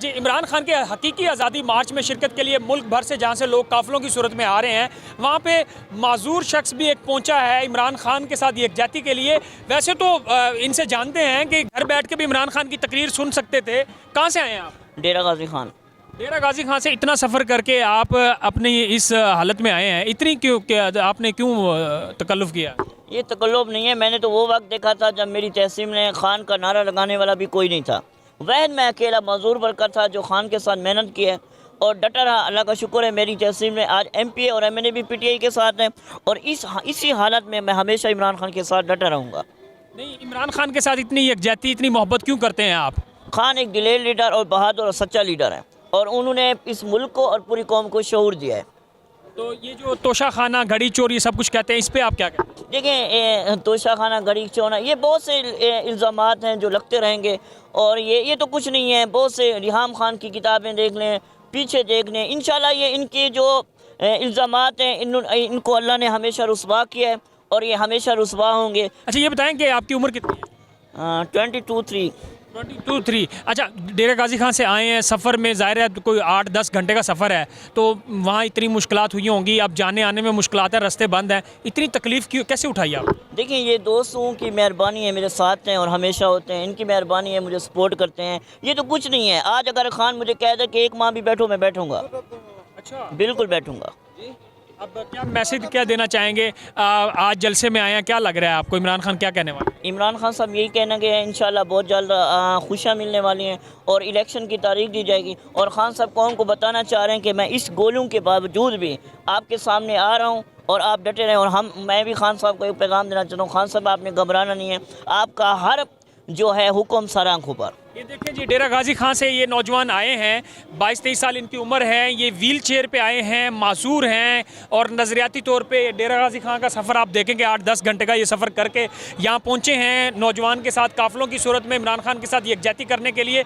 जी, इमरान खान के हकीकी आज़ादी मार्च में शिरकत के लिए मुल्क भर से जहाँ से लोग काफ़िलों की सूरत में आ रहे हैं, वहाँ पे माजूर शख्स भी एक पहुँचा है इमरान खान के साथ यकजहती के लिए। वैसे तो इनसे जानते हैं कि घर बैठ के भी इमरान खान की तकरीर सुन सकते थे। कहाँ से आए हैं आप? डेरा गाजी खान। डेरा गाजी खान से इतना सफ़र करके आप अपनी इस हालत में आए हैं, इतनी आपने क्यों तकल्लुफ़ किया? ये तकल्लुफ़ नहीं है, मैंने तो वो वक्त देखा था जब मेरी तहसील में खान का नारा लगाने वाला भी कोई नहीं था। वह मैं अकेला मजदूर वर्कर था जो खान के साथ मेहनत की है और डटा रहा। अल्लाह का शुक्र है मेरी तहसील में आज MPA और MNA भी PTI के साथ हैं और इसी हालत में मैं हमेशा इमरान खान के साथ डटा रहूँगा। नहीं, इमरान खान के साथ इतनी यकजहती, इतनी मोहब्बत क्यों करते हैं आप? खान एक दिलेर लीडर और बहादुर और सच्चा लीडर है और उन्होंने इस मुल्क को और पूरी कौम को शऊर दिया है। तो ये जो तोशा खाना, घड़ी चोर, ये सब कुछ कहते हैं, इस पे आप क्या कहते हैं? देखिए, तोशा खाना, घड़ी चोना, ये बहुत से इल्ज़ामात हैं जो लगते रहेंगे और ये तो कुछ नहीं है। बहुत से रिहाम खान की किताबें देख लें, पीछे देख लें, इंशाल्लाह ये इनके जो इल्ज़ामात हैं इनको अल्लाह ने हमेशा रुस्वा किया है और ये हमेशा रुस्वा होंगे। अच्छा, ये बताएं कि आपकी उम्र कितनी है? 22-3। 22-3। अच्छा, डेरा गाजी खान से आए हैं, सफ़र में ज़ाहिर है कोई 8-10 घंटे का सफ़र है, तो वहाँ इतनी मुश्किलात हुई होंगी, अब जाने आने में मुश्किलात है, रास्ते बंद हैं, इतनी तकलीफ़ क्यों, कैसे उठाई आप? देखिए, ये दोस्तों की मेहरबानी है, मेरे साथ हैं और हमेशा होते हैं, इनकी मेहरबानी है, मुझे सपोर्ट करते हैं। ये तो कुछ नहीं है। आज अगर खान मुझे कह दे कि एक माह भी बैठो, मैं बैठूँगा। अच्छा, बिल्कुल बैठूँगा। अब क्या मैसेज क्या देना चाहेंगे? आज जलसे में आए हैं, क्या लग रहा है आपको? इमरान खान क्या कहने वाले? इमरान खान साहब यही कहना कि इंशाल्लाह बहुत जल्द खुशियाँ मिलने वाली हैं और इलेक्शन की तारीख दी जाएगी और खान साहब कौम को बताना चाह रहे हैं कि मैं इस गोलियों के बावजूद भी आपके सामने आ रहा हूँ और आप डटे रहें। और मैं भी खान साहब को एक पैगाम देना चाहता हूँ, खान साहब आपने घबराना नहीं है, आपका हर जो है हुक्म सर आंखों पर। ये देखें जी, डेरा गाजी खान से ये नौजवान आए हैं, 22-23 साल इनकी उम्र है, ये व्हील चेयर पे आए हैं, मासूर हैं और नज़रियाती तौर पे डेरा गाजी खान का सफ़र आप देखेंगे 8-10 घंटे का ये सफ़र करके यहाँ पहुँचे हैं नौजवान के साथ काफ़िलों की सूरत में इमरान खान के साथ यकजहती करने के लिए।